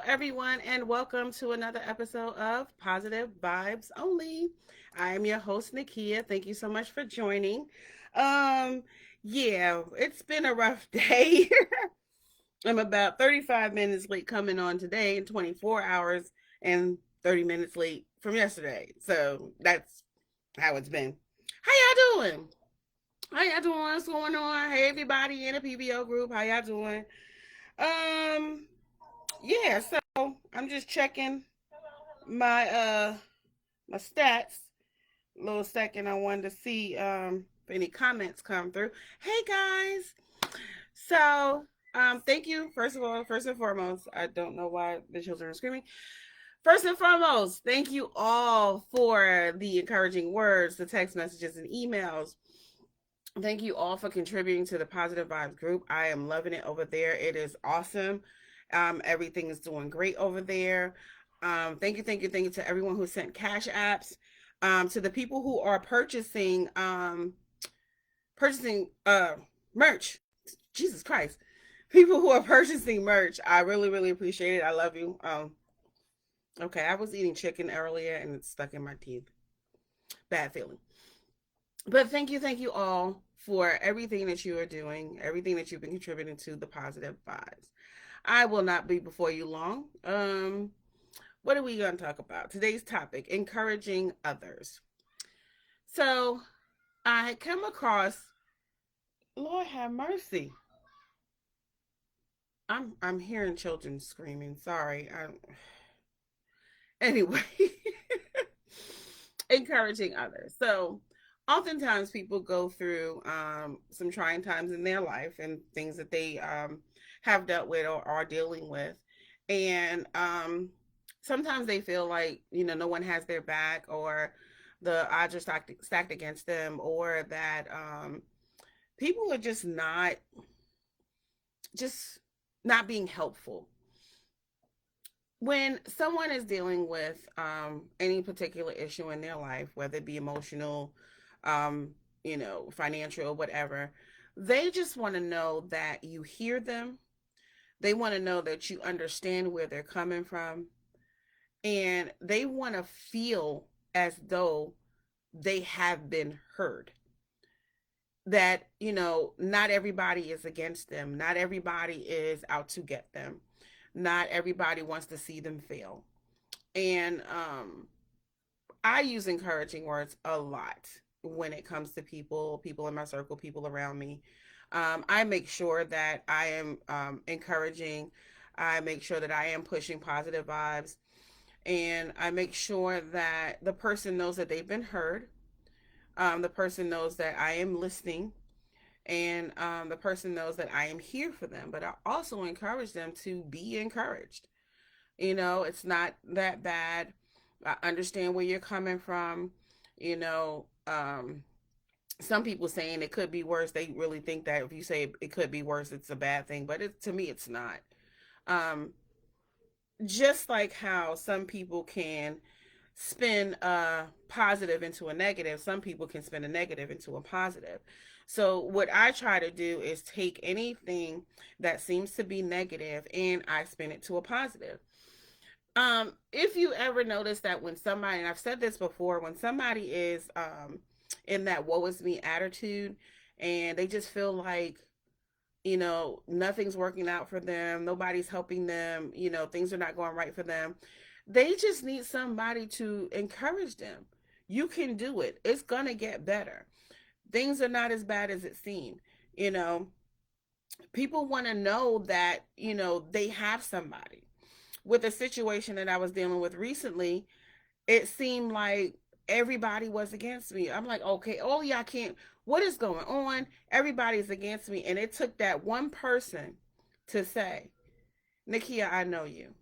everyone, and welcome to another episode of Positive Vibes Only. I am your host, Nakia. Thank you so much for joining. Um, yeah, it's been a rough day. I'm about 35 minutes late coming on today, and 24 hours and 30 minutes late from yesterday. So that's how it's been. How y'all doing? How y'all doing? What's going on? Hey, everybody in the PBO group, how y'all doing? Um, yeah, so I'm just checking my my stats. A little second, I wanted to see if any comments come through. Hey guys. So thank you. First of all, first and foremost, I don't know why the children are screaming. First and foremost, thank you all for the encouraging words, the text messages and emails. Thank you all for contributing to the Positive Vibes group. I am loving it over there. It is awesome. Everything is doing great over there. Thank you to everyone who sent cash apps. To the people who are purchasing merch. Jesus Christ. People who are purchasing merch. I really appreciate it. I love you. Okay, I was eating chicken earlier and it's stuck in my teeth. Bad feeling. But thank you all for everything that you are doing, everything that you've been contributing to the positive vibes. I will not be before you long. What are we going to talk about? Today's topic: encouraging others. So I come across, Lord have mercy. I'm hearing children screaming. Sorry. Anyway, encouraging others. So oftentimes people go through some trying times in their life and things that they have dealt with or are dealing with. And sometimes they feel like, no one has their back, or the odds are stacked against them, or that people are just not being helpful. When someone is dealing with any particular issue in their life, whether it be emotional, um, financial, or whatever, they just want to know that you hear them. They want to know that you understand where they're coming from, and they want to feel as though they have been heard. That, not everybody is against them, not everybody is out to get them, not everybody wants to see them fail. And I use encouraging words a lot when it comes to people in my circle, people around me. I make sure that I am encouraging. I make sure that I am pushing positive vibes. And I make sure that the person knows that they've been heard. The person knows that I am listening. And the person knows that I am here for them. But I also encourage them to be encouraged. It's not that bad. I understand where you're coming from. You know, some people saying it could be worse. They really think that if you say it could be worse, it's a bad thing. But to me, it's not. Um, just like how some people can spin a positive into a negative, some people can spin a negative into a positive. So what I try to do is take anything that seems to be negative and I spin it to a positive. If you ever notice that when somebody, and I've said this before, when somebody is in that woe is me attitude and they just feel like, nothing's working out for them, nobody's helping them, things are not going right for them, they just need somebody to encourage them. You can do it. It's going to get better. Things are not as bad as it seemed. You know, People want to know that, they have somebody. With a situation that I was dealing with recently, it seemed like everybody was against me. I'm like, okay, oh yeah, I can't. What is going on? Everybody's against me. And it took that one person to say, Nakia, I know you.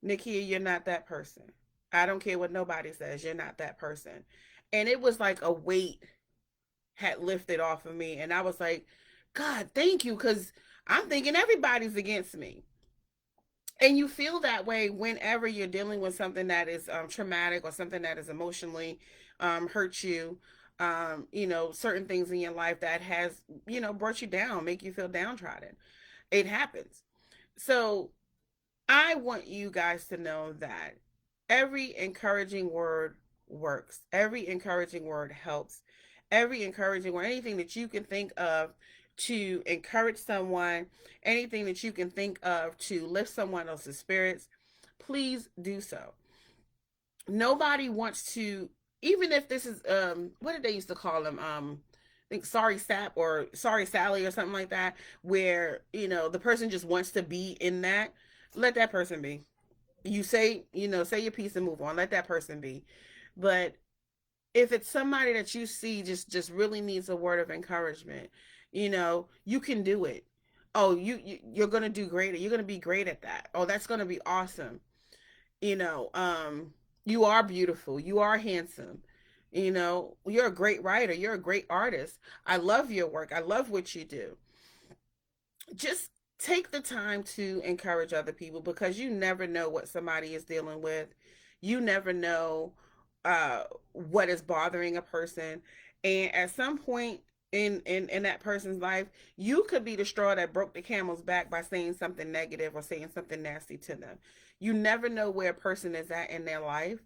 Nakia, you're not that person. I don't care what nobody says. You're not that person. And it was like a weight had lifted off of me. And I was like, God, thank you. Because I'm thinking everybody's against me. And you feel that way whenever you're dealing with something that is traumatic, or something that is emotionally hurt you. Certain things in your life that has, brought you down, make you feel downtrodden. It happens. So I want you guys to know that every encouraging word works. Every encouraging word helps. Every encouraging word, anything that you can think of to encourage someone, anything that you can think of to lift someone else's spirits, please do so. Nobody wants to, even if this is what did they used to call them? I think sorry Sap or sorry Sally or something like that, where the person just wants to be in that. Let that person be. You say, say your piece and move on. Let that person be. But if it's somebody that you see just really needs a word of encouragement, you can do it. Oh, you're gonna do great. You're gonna be great at that. Oh, that's gonna be awesome. you know um you are beautiful, you are handsome, you're a great writer, you're a great artist. I love your work, I love what you do. Just take the time to encourage other people, because you never know what somebody is dealing with. You never know what is bothering a person, and at some point in that person's life, you could be the straw that broke the camel's back by saying something negative or saying something nasty to them. You never know where a person is at in their life,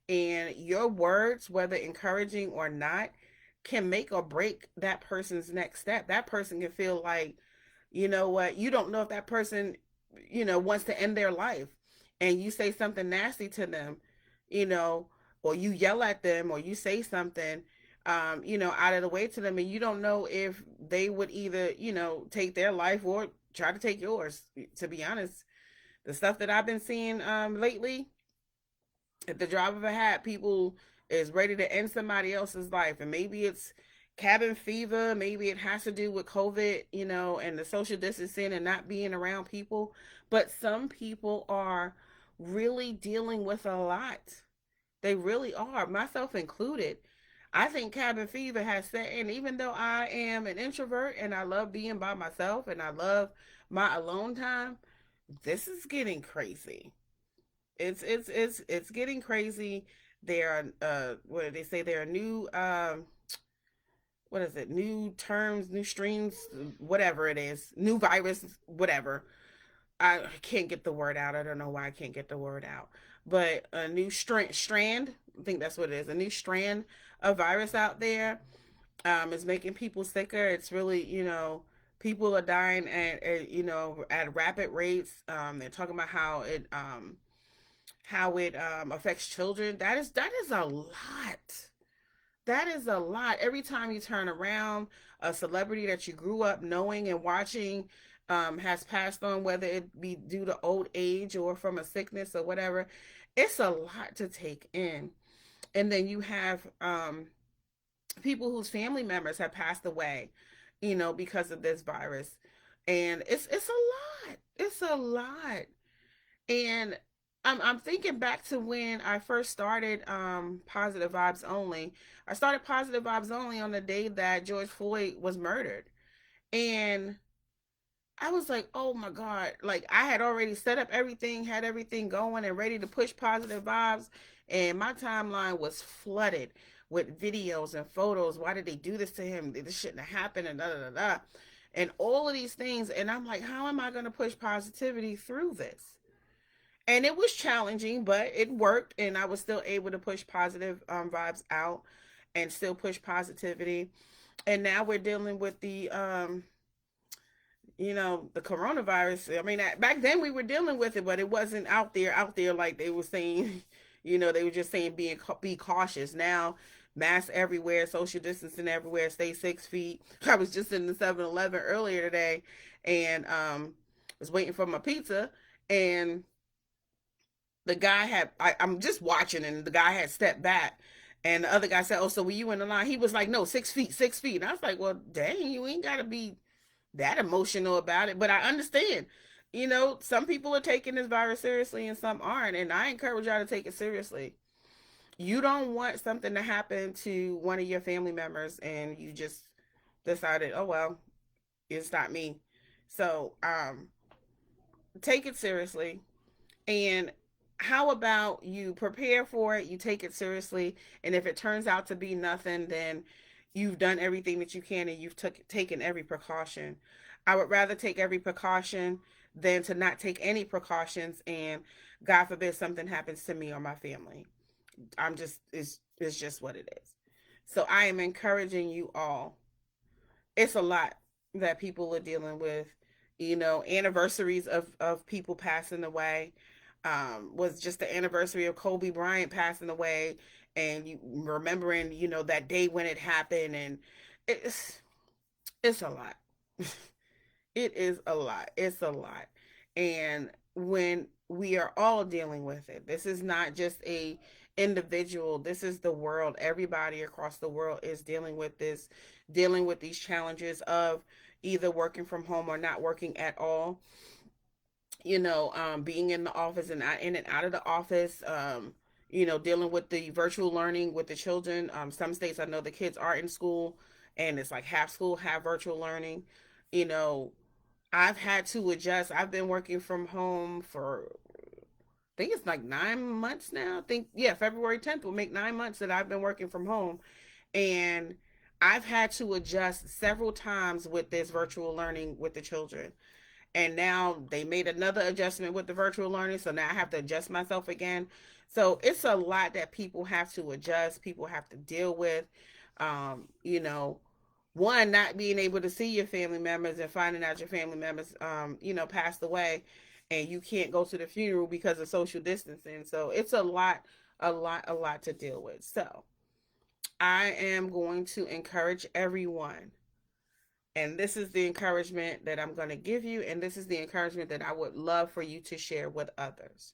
and your words, whether encouraging or not, can make or break that person's next step. That person can feel like, you know what, you don't know if that person wants to end their life, and you say something nasty to them, you know or you yell at them, or you say something out of the way to them, and you don't know if they would either take their life or try to take yours. To be honest, the stuff that I've been seeing lately, at the drop of a hat, people is ready to end somebody else's life. And maybe it's cabin fever, maybe it has to do with COVID, and the social distancing and not being around people. But some people are really dealing with a lot. They really are, myself included. I think cabin fever has set in, even though I am an introvert and I love being by myself and I love my alone time. This is getting crazy. It's getting crazy. There are what do they say? There are new what is it? New terms, new streams, whatever it is, new virus, whatever. I can't get the word out. I don't know why I can't get the word out. But a new strand, I think that's what it is. A new strand of virus out there is making people sicker. It's really, people are dying at rapid rates. They're talking about how it affects children. That is a lot. That is a lot. Every time you turn around, a celebrity that you grew up knowing and watching has passed on, whether it be due to old age or from a sickness or whatever. It's a lot to take in. And then you have people whose family members have passed away, because of this virus. And it's a lot. It's a lot. And I'm thinking back to when I first started Positive Vibes Only. I started Positive Vibes Only on the day that George Floyd was murdered. And I was like, oh my God. Like, I had already set up everything, had everything going and ready to push positive vibes. And my timeline was flooded with videos and photos. Why did they do this to him? This shouldn't have happened, and da da da da. And all of these things. And I'm like, how am I going to push positivity through this? And it was challenging, but it worked, and I was still able to push positive vibes out and still push positivity. And now we're dealing with the coronavirus. I mean, back then we were dealing with it, but it wasn't out there like they were saying. They were just saying be cautious. Now, masks everywhere, social distancing everywhere, stay 6 feet. I was just in the 7-Eleven earlier today, and was waiting for my pizza, and the guy I'm just watching, and the guy had stepped back, and the other guy said, oh, so were you in the line? He was like, no, 6 feet, 6 feet. And I was like, well, dang, you ain't gotta be that emotional about it. But I understand, some people are taking this virus seriously and some aren't, and I encourage y'all to take it seriously. You don't want something to happen to one of your family members and you just decided, oh well, it's not me. So take it seriously. And how about you prepare for it, you take it seriously, and if it turns out to be nothing, then you've done everything that you can and you've taken every precaution. I would rather take every precaution than to not take any precautions and God forbid something happens to me or my family. I'm just it's just what it is. So I am encouraging you all. It's a lot that people are dealing with. You know, anniversaries of people passing away. Was just the anniversary of Kobe Bryant passing away, and you remembering, you know, that day when it happened, and it's it's a lot. It is a lot. It's a lot. And when we are all dealing with it, this is not just a individual, this is the world. Everybody across the world is dealing with this, dealing with these challenges of either working from home or not working at all. You know, being in the office and in and out of the office, you know, dealing with the virtual learning with the children. Some states I know the kids are in school and it's like half school, half virtual learning. You know, I've had to adjust. I've been working from home for, I think it's like 9 months now. I think, yeah, February 10th will make 9 months that I've been working from home. And I've had to adjust several times with this virtual learning with the children. And now they made another adjustment with the virtual learning. So now I have to adjust myself again. So it's a lot that people have to adjust, people have to deal with. You know, one, not being able to see your family members and finding out your family members, you know, passed away and you can't go to the funeral because of social distancing. So it's a lot to deal with. So I am going to encourage everyone. And this is the encouragement that I'm going to give you. And this is the encouragement that I would love for you to share with others.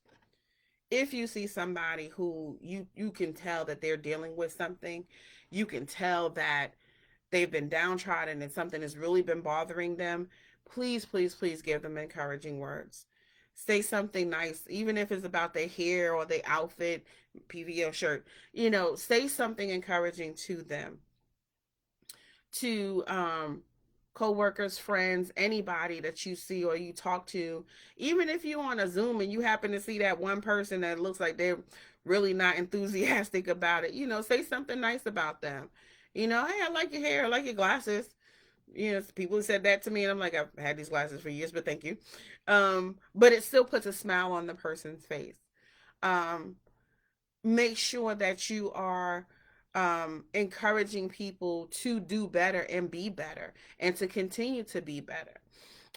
If you see somebody who you can tell that they're dealing with something, you can tell that they've been downtrodden and something has really been bothering them, please, please, please give them encouraging words. Say something nice, even if it's about their hair or their outfit, PVO shirt. You know, say something encouraging to them, to co-workers, friends, anybody that you see or you talk to. Even if you're on a Zoom and you happen to see that one person that looks like they're really not enthusiastic about it, you know, say something nice about them. You know, hey, I like your hair, I like your glasses. You know, people said that to me, and I'm like, I've had these glasses for years, but thank you. But it still puts a smile on the person's face. Um, Make sure that you are encouraging people to do better and be better and to continue to be better.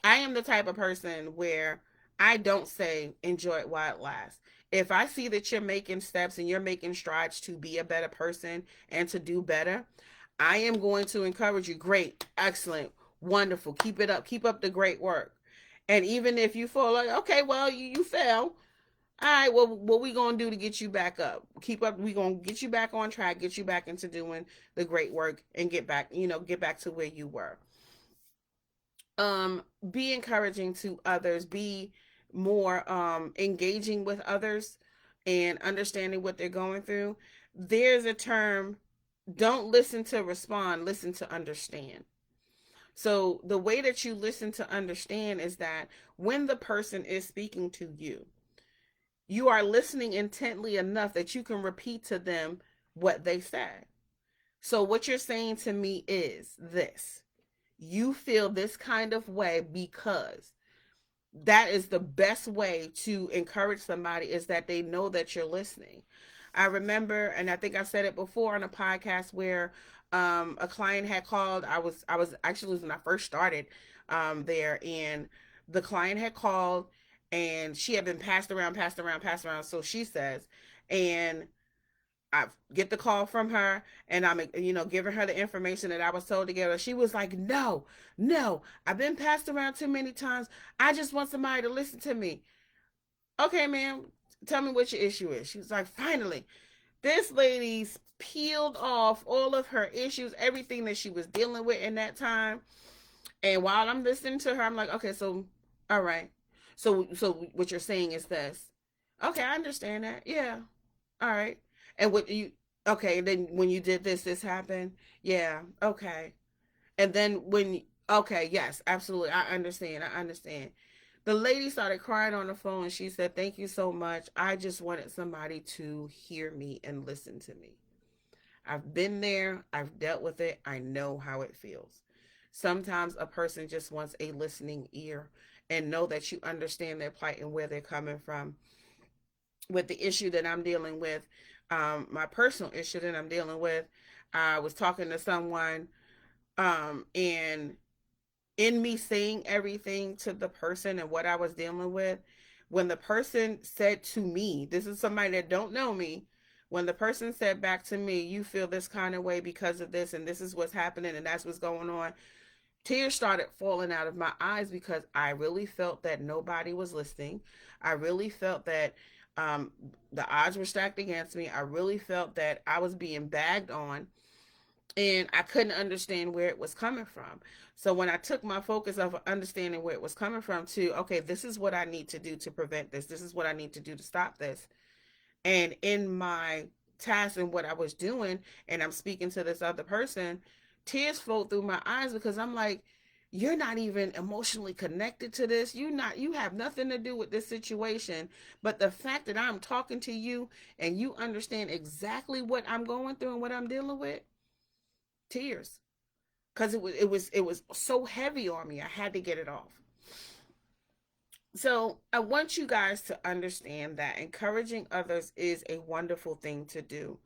I am the type of person where I don't say enjoy it while it lasts. If I see that you're making steps and you're making strides to be a better person and to do better, I am going to encourage you. Great, excellent, wonderful. Keep it up. Keep up the great work. And even if you fall like, okay, well, you fell. All right, well, what we gonna do to get you back up? Keep up. We gonna get you back on track, get you back into doing the great work, and get back, you know, get back to where you were. Be encouraging to others. Be more engaging with others and understanding what they're going through. There's a term: don't listen to respond, listen to understand. So the way that you listen to understand is that when the person is speaking to you, you are listening intently enough that you can repeat to them what they said. So, what you're saying to me is this: you feel this kind of way because that is the best way to encourage somebody, is that they know that you're listening. I remember, and I think I said it before on a podcast where a client had called. I was actually when I first started there, and the client had called, and she had been passed around, passed around, passed around. So she says, and I get the call from her, and I'm, you know, giving her the information that I was told to give her. She was like, no, no, I've been passed around too many times. I just want somebody to listen to me. Okay, ma'am, tell me what your issue is. She was like, finally, this lady's peeled off all of her issues, everything that she was dealing with in that time. And while I'm listening to her, I'm like, okay, so, all right. So what you're saying is this. Okay, I understand that. Yeah. All right. And what you, okay, then when you did this, this happened. Yeah. Okay. And then okay, yes, absolutely. I understand. I understand. The lady started crying on the phone and she said, thank you so much. I just wanted somebody to hear me and listen to me. I've been there, I've dealt with it, I know how it feels. Sometimes a person just wants a listening ear and know that you understand their plight and where they're coming from. With the issue that I'm dealing with, my personal issue that I'm dealing with, I was talking to someone, and in me saying everything to the person and what I was dealing with, when the person said to me, this is somebody that don't know me, when the person said back to me, you feel this kind of way because of this, and this is what's happening, and that's what's going on, tears started falling out of my eyes because I really felt that nobody was listening. I really felt that the odds were stacked against me. I really felt that I was being bagged on, and I couldn't understand where it was coming from. So when I took my focus of understanding where it was coming from to, okay, this is what I need to do to prevent this. This is what I need to do to stop this. And in my task and what I was doing, and I'm speaking to this other person, tears flowed through my eyes because I'm like, you're not even emotionally connected to this. You have nothing to do with this situation. But the fact that I'm talking to you and you understand exactly what I'm going through and what I'm dealing with, tears. Because it was so heavy on me. I had to get it off. So I want you guys to understand that encouraging others is a wonderful thing to do.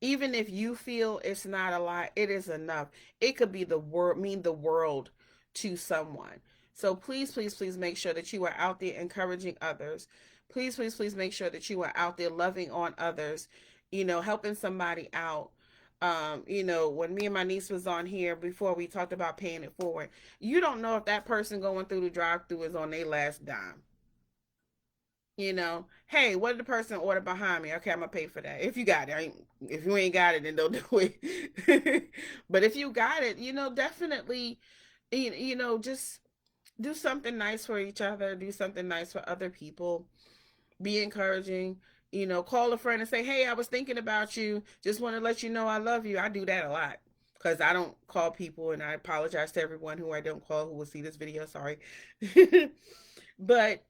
Even if you feel it's not a lot, it is enough. It could be the world, mean the world to someone. So please, please, please make sure that you are out there encouraging others. Please, please, please make sure that you are out there loving on others, helping somebody out. When me and my niece was on here before, we talked about paying it forward. You don't know if that person going through the drive through is on their last dime. Hey, what did the person order behind me? Okay, I'm gonna pay for that. If you got it. If you ain't got it, then don't do it. But if you got it, definitely, just do something nice for each other. Do something nice for other people. Be encouraging. Call a friend and say, hey, I was thinking about you. Just want to let you know I love you. I do that a lot because I don't call people, and I apologize to everyone who I don't call who will see this video. Sorry. But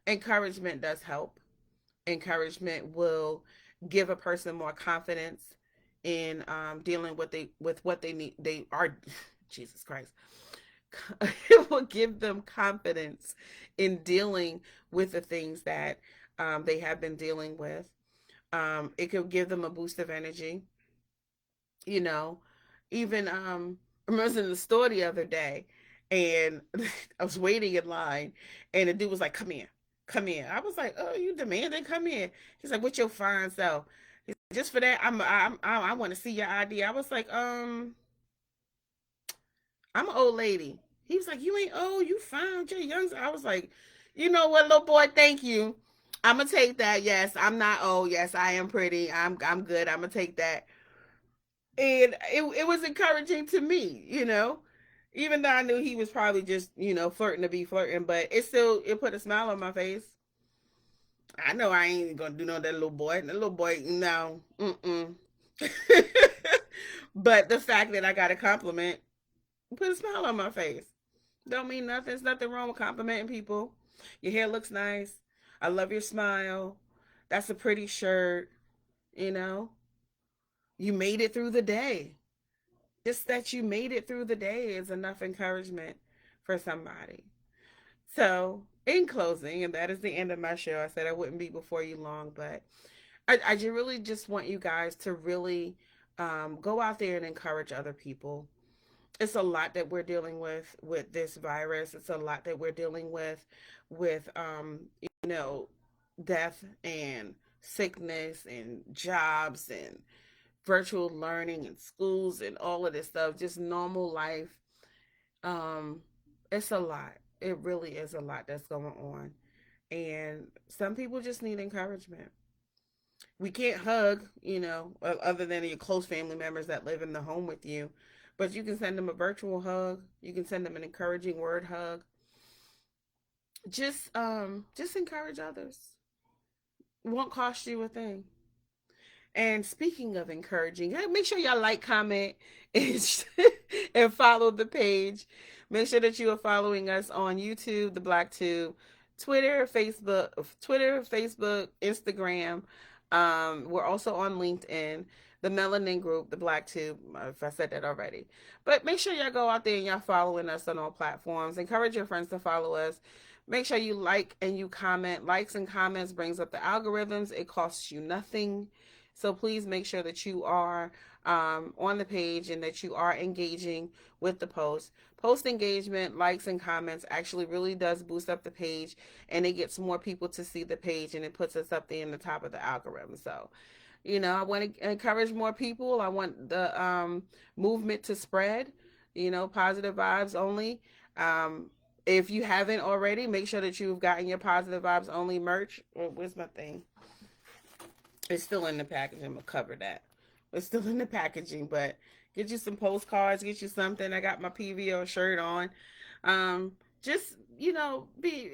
encouragement does help. Encouragement will give a person more confidence in dealing with what they need. They are, Jesus Christ, it will give them confidence in dealing with the things that they have been dealing with. It could give them a boost of energy. you know Even I was in the store the other day, and I was waiting in line, and the dude was like, come here, come here. I was like, oh, you demanding, come here. He's like, what's your fine self? He's like, just for that, I want to see your ID. I was like, I'm an old lady. He was like, you ain't old, you fine, you're young. I was like, you know what, little boy, thank you. I'm gonna take that. Yes, I'm not old. Yes, I am pretty. I'm good. I'm gonna take that. And it was encouraging to me, even though I knew he was probably just, flirting to be flirting, but it put a smile on my face. I know I ain't gonna do no that little boy. That little boy, no. Mm-mm. But the fact that I got a compliment put a smile on my face. Don't mean nothing. There's nothing wrong with complimenting people. Your hair looks nice. I love your smile. That's a pretty shirt. You know, you made it through the day. Just that you made it through the day is enough encouragement for somebody. So, in closing, and that is the end of my show. I said I wouldn't be before you long, but I really just want you guys to really go out there and encourage other people. It's a lot that we're dealing with this virus. It's a lot that we're dealing with you know death and sickness and jobs and virtual learning and schools and all of this stuff, just normal life. um it's a lot. It really is a lot that's going on, and some people just need encouragement. We can't hug, other than your close family members that live in the home with you, but you can send them a virtual hug. You can send them an encouraging word hug. Just encourage others. Won't cost you a thing. And speaking of encouraging, make sure y'all like, comment, and, and follow the page. Make sure that you are following us on YouTube, the Black Tube, Twitter, Facebook, Instagram. We're also on LinkedIn, the Melanin Group, the Black Tube. If I said that already, but make sure y'all go out there and y'all following us on all platforms. Encourage your friends to follow us. Make sure you like and you comment. Likes and comments brings up the algorithms. It costs you nothing. So please make sure that you are on the page and that you are engaging with the post. Post engagement, likes, and comments actually really does boost up the page, and it gets more people to see the page, and it puts us up there in the top of the algorithm. So, I want to encourage more people. I want the movement to spread. Positive vibes only. If you haven't already, make sure that you've gotten your positive vibes only merch. Where's my thing? It's still in the packaging. I'm gonna cover that. It's still in the packaging, but get you some postcards, get you something. I got my PVO shirt on. Just be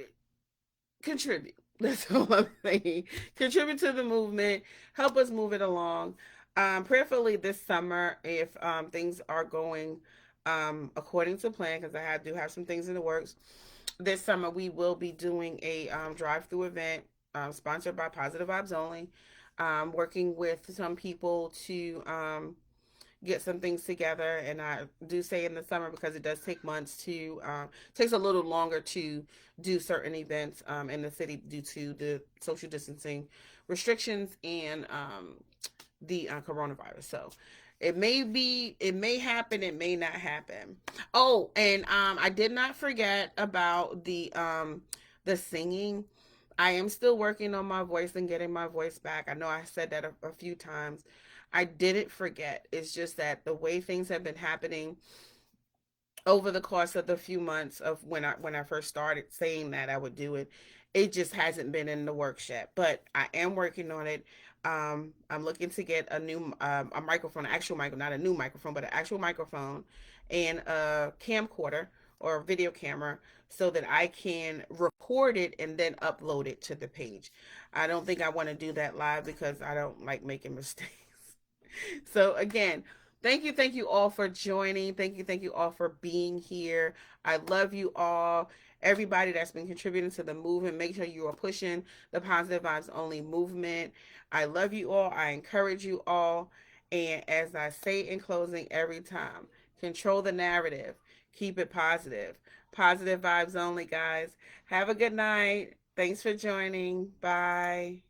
contribute. That's all I'm saying. Contribute to the movement. Help us move it along. Prayerfully this summer, if things are going according to plan, because do have some things in the works. This summer we will be doing a drive-through event sponsored by Positive Vibes Only. Working with some people to get some things together, and I do say in the summer because it does take months to takes a little longer to do certain events in the city due to the social distancing restrictions and the coronavirus. So it may happen, it may not happen. Oh, and I did not forget about the singing. I am still working on my voice and getting my voice back. I know I said that a few times. I didn't forget. It's just that the way things have been happening over the course of the few months of when I first started saying that I would do it, it just hasn't been in the works yet. But I am working on it. I'm looking to get a new a microphone, actual microphone, not a new microphone, but an actual microphone and a camcorder or a video camera so that I can record it and then upload it to the page. I don't think I want to do that live because I don't like making mistakes. So again, thank you all for joining. Thank you all for being here. I love you all. Everybody that's been contributing to the movement, make sure you are pushing the Positive Vibes Only movement. I love you all. I encourage you all. And as I say in closing every time, control the narrative. Keep it positive. Positive vibes only, guys. Have a good night. Thanks for joining. Bye.